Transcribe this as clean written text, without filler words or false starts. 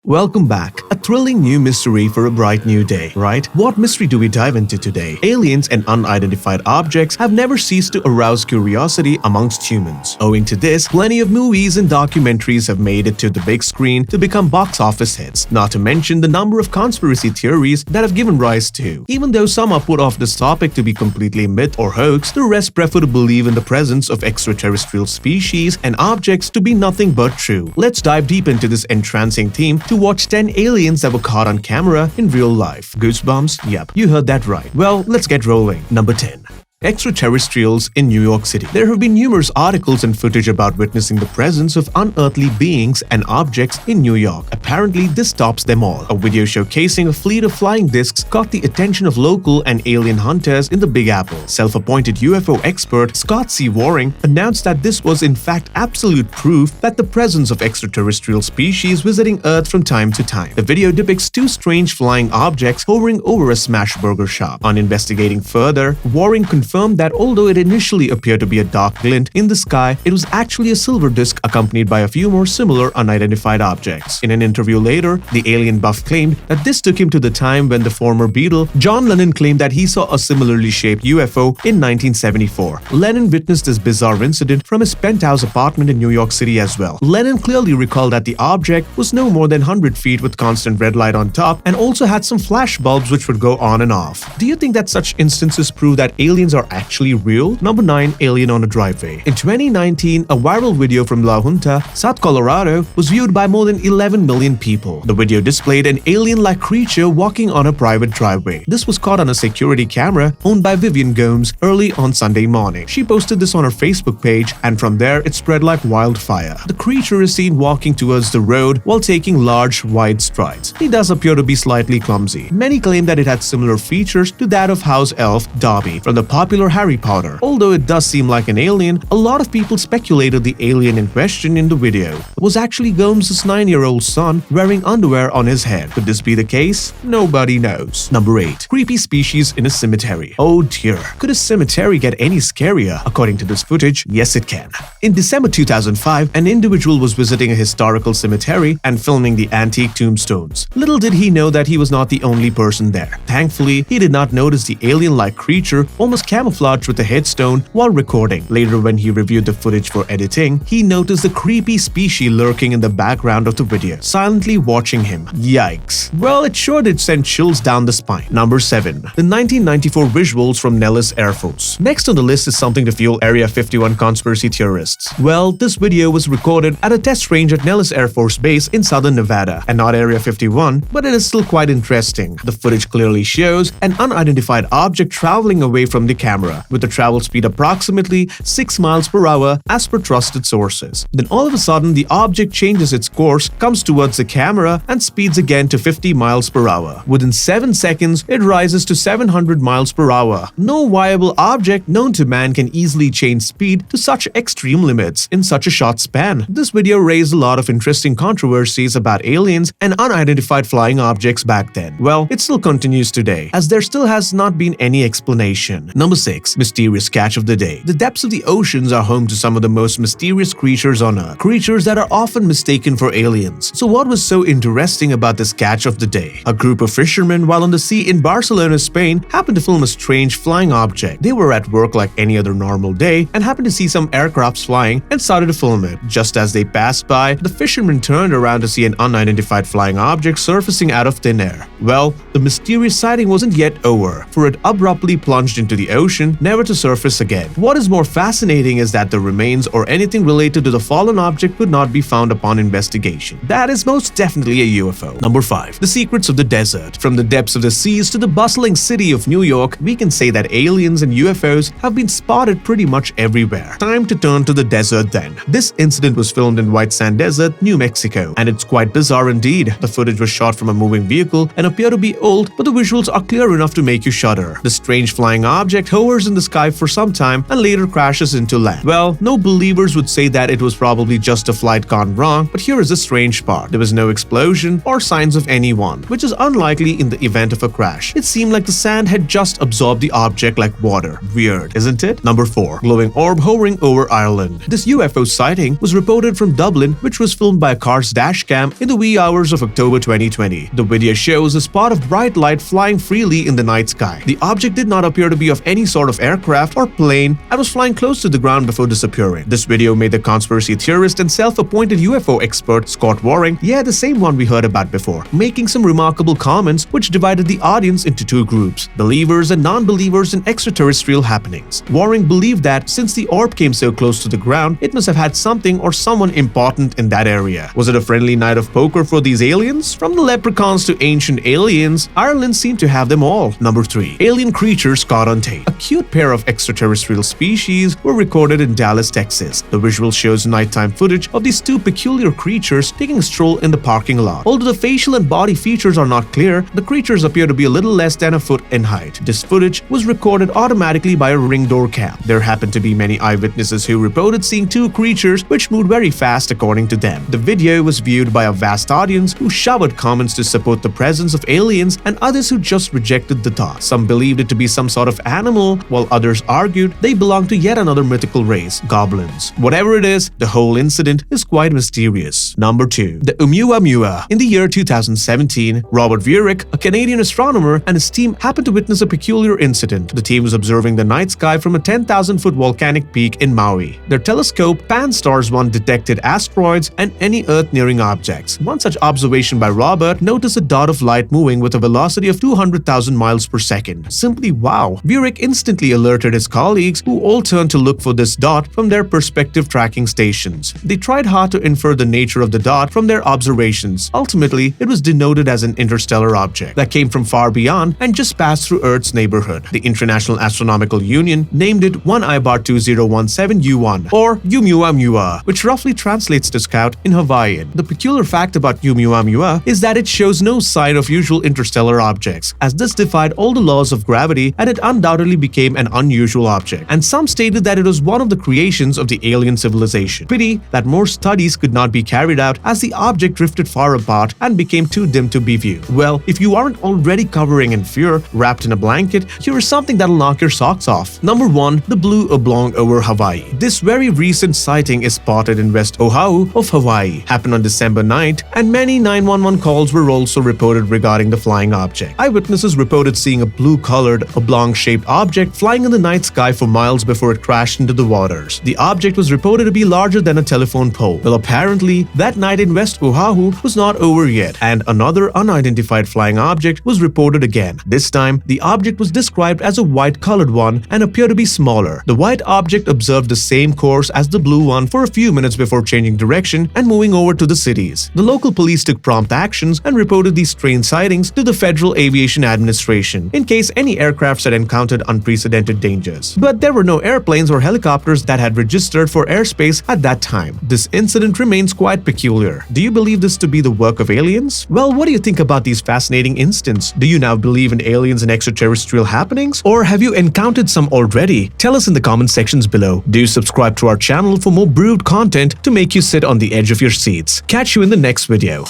Welcome back. A thrilling new mystery for a bright new day, right? What mystery do we dive into today? Aliens and unidentified objects have never ceased to arouse curiosity amongst humans. Owing to this, plenty of movies and documentaries have made it to the big screen to become box office hits, not to mention the number of conspiracy theories that have given rise to. Even though some are put off this topic to be completely myth or hoax, the rest prefer to believe in the presence of extraterrestrial species and objects to be nothing but true. Let's dive deep into this entrancing theme to watch 10 aliens that were caught on camera in real life. Goosebumps? Yep, you heard that right. Well, let's get rolling. Number 10. Extraterrestrials in New York City. There have been numerous articles and footage about witnessing the presence of unearthly beings and objects in New York. Apparently, this tops them all. A video showcasing a fleet of flying discs caught the attention of local and alien hunters in the Big Apple. Self-appointed UFO expert Scott C. Waring announced that this was in fact absolute proof that the presence of extraterrestrial species visiting Earth from time to time. The video depicts two strange flying objects hovering over a smash burger shop. On investigating further, Waring confirmed that although it initially appeared to be a dark glint in the sky, it was actually a silver disc accompanied by a few more similar unidentified objects. In an interview later, the alien buff claimed that this took him to the time when the former Beatle, John Lennon, claimed that he saw a similarly shaped UFO in 1974. Lennon witnessed this bizarre incident from his penthouse apartment in New York City as well. Lennon clearly recalled that the object was no more than 100 feet with constant red light on top and also had some flash bulbs which would go on and off. Do you think that such instances prove that aliens are actually real? Number 9. Alien on a driveway. In 2019, a viral video from La Junta, South Colorado, was viewed by more than 11 million people. The video displayed an alien-like creature walking on a private driveway. This was caught on a security camera owned by Vivian Gomes early on Sunday morning. She posted this on her Facebook page, and from there it spread like wildfire. The creature is seen walking towards the road while taking large, wide strides. He does appear to be slightly clumsy. Many claim that it had similar features to that of house elf Dobby from the popular Harry Potter. Although it does seem like an alien, a lot of people speculated the alien in question in the video was actually Gomes' 9-year-old son wearing underwear on his head. Could this be the case? Nobody knows. Number 8. Creepy species in a cemetery. Oh dear. Could a cemetery get any scarier? According to this footage, yes it can. In December 2005, an individual was visiting a historical cemetery and filming the antique tombstones. Little did he know that he was not the only person there. Thankfully, he did not notice the alien-like creature almost camouflaged with a headstone while recording. Later, when he reviewed the footage for editing, he noticed the creepy species lurking in the background of the video, silently watching him. Yikes. Well, it sure did send chills down the spine. Number 7. The 1994 visuals from Nellis Air Force. Next on the list is something to fuel Area 51 conspiracy theorists. Well, this video was recorded at a test range at Nellis Air Force Base in southern Nevada, and not Area 51, but it is still quite interesting. The footage clearly shows an unidentified object traveling away from the camera, with a travel speed approximately 6 miles per hour as per trusted sources. Then all of a sudden, the object changes its course, comes towards the camera, and speeds again to 50 miles per hour. Within 7 seconds, it rises to 700 miles per hour. No viable object known to man can easily change speed to such extreme limits in such a short span. This video raised a lot of interesting controversies about aliens and unidentified flying objects back then. Well, it still continues today, as there still has not been any explanation. Number 6. Mysterious catch of the day. The depths of the oceans are home to some of the most mysterious creatures on Earth. Creatures that are often mistaken for aliens. So what was so interesting about this catch of the day? A group of fishermen while on the sea in Barcelona, Spain, happened to film a strange flying object. They were at work like any other normal day and happened to see some aircrafts flying and started to film it. Just as they passed by, the fishermen turned around to see an unidentified flying object surfacing out of thin air. Well, the mysterious sighting wasn't yet over, for it abruptly plunged into the ocean, never to surface again. What is more fascinating is that the remains or anything related to the fallen object could not be found upon investigation. That is most definitely a UFO. Number 5. The secrets of the desert. From the depths of the seas to the bustling city of New York, we can say that aliens and UFOs have been spotted pretty much everywhere. Time to turn to the desert then. This incident was filmed in White Sand Desert, New Mexico, and it's quite bizarre indeed. The footage was shot from a moving vehicle and appear to be old, but the visuals are clear enough to make you shudder. The strange flying object hovers in the sky for some time and later crashes into land. Well, no believers would say that it was probably just a flight gone wrong, but here is the strange part. There was no explosion or signs of anyone, which is unlikely in the event of a crash. It seemed like the sand had just absorbed the object like water. Weird, isn't it? Number 4. Glowing orb hovering over Ireland. This UFO sighting was reported from Dublin, which was filmed by a car's dash cam in the wee hours of October 2020. The video shows a spot of bright light flying freely in the night sky. The object did not appear to be of any sort of aircraft or plane and was flying close to the ground before disappearing. This video made the conspiracy theorist and self-appointed UFO expert Scott Waring, yeah, the same one we heard about before, making some remarkable comments which divided the audience into two groups: believers and non-believers in extraterrestrial happenings. Waring believed that since the orb came so close to the ground, it must have had something or someone important in that area. Was it a friendly night of poker for these aliens? From the leprechauns to ancient aliens, Ireland seemed to have them all. Number 3. Alien creatures caught on tape. A cute pair of extraterrestrial species were recorded in Dallas, Texas. The visual shows nighttime footage of these two peculiar creatures taking a stroll in the parking lot. Although the facial and body features are not clear, the creatures appear to be a little less than a foot in height. This footage was recorded automatically by a ring door cam. There happened to be many eyewitnesses who reported seeing two creatures which moved very fast according to them. The video was viewed by a vast audience who showered comments to support the presence of aliens and others who just rejected the thought. Some believed it to be some sort of animal, while others argued they belonged to yet another mythical race, goblins. Whatever it is, the whole incident is quite mysterious. Number 2. The Oumuamua. In the year 2017, Robert Vurick, a Canadian astronomer, and his team happened to witness a peculiar incident. The team was observing the night sky from a 10,000-foot volcanic peak in Maui. Their telescope, Pan-STARRS 1, detected asteroids and any Earth-nearing objects. One such observation by Robert noticed a dot of light moving with a velocity of 200,000 miles per second. Simply wow! Vurick instantly alerted his colleagues, who all turned to look for this dot from their perspective tracking stations. They tried hard to infer the nature of the dot from their observations. Ultimately, it was denoted as an interstellar object that came from far beyond and just passed through Earth's neighborhood. The International Astronomical Union named it 1I-Bar 2017 U1, or Oumuamua, which roughly translates to scout in Hawaiian. The peculiar fact about Oumuamua is that it shows no sign of usual interstellar objects, as this defied all the laws of gravity and it undoubtedly became an unusual object. And some stated that it was one of the creations of the alien civilization. Pity that more studies could not be carried out as the object drifted far apart and became too dim to be viewed. Well, if you aren't already covering in fear, wrapped in a blanket, here is something that'll knock your socks off. Number 1. The blue oblong over Hawaii. This very recent sighting is spotted in West Oahu of Hawaii. Happened on December 9th, and many 911 calls were also reported regarding the flying object. Eyewitnesses reported seeing a blue-colored, oblong-shaped object flying in the night sky for miles before it crashed into the waters. The object was reported to be larger than a telephone pole. Well, apparently, that night in West Oahu was not over yet, and another unidentified flying object was reported again. This time, the object was described as a white-colored one and appeared to be smaller. The white object observed the same course as the blue one for a few minutes before changing direction and moving over to the cities. The local police took prompt actions and reported these strange sightings to the Federal Aviation Administration in case any aircrafts had encountered unprecedented dangers. But there were no airplanes or helicopters that had registered for airspace at that time. This incident remains quite peculiar. Do you believe this to be the work of aliens? Well, what do you think about these fascinating incidents? Do you now believe in aliens and extraterrestrial happenings? Or have you encountered some already? Tell us in the comment sections below. Do subscribe to our channel for more brewed content to make you sit on the edge of your seats. Catch you in the next video.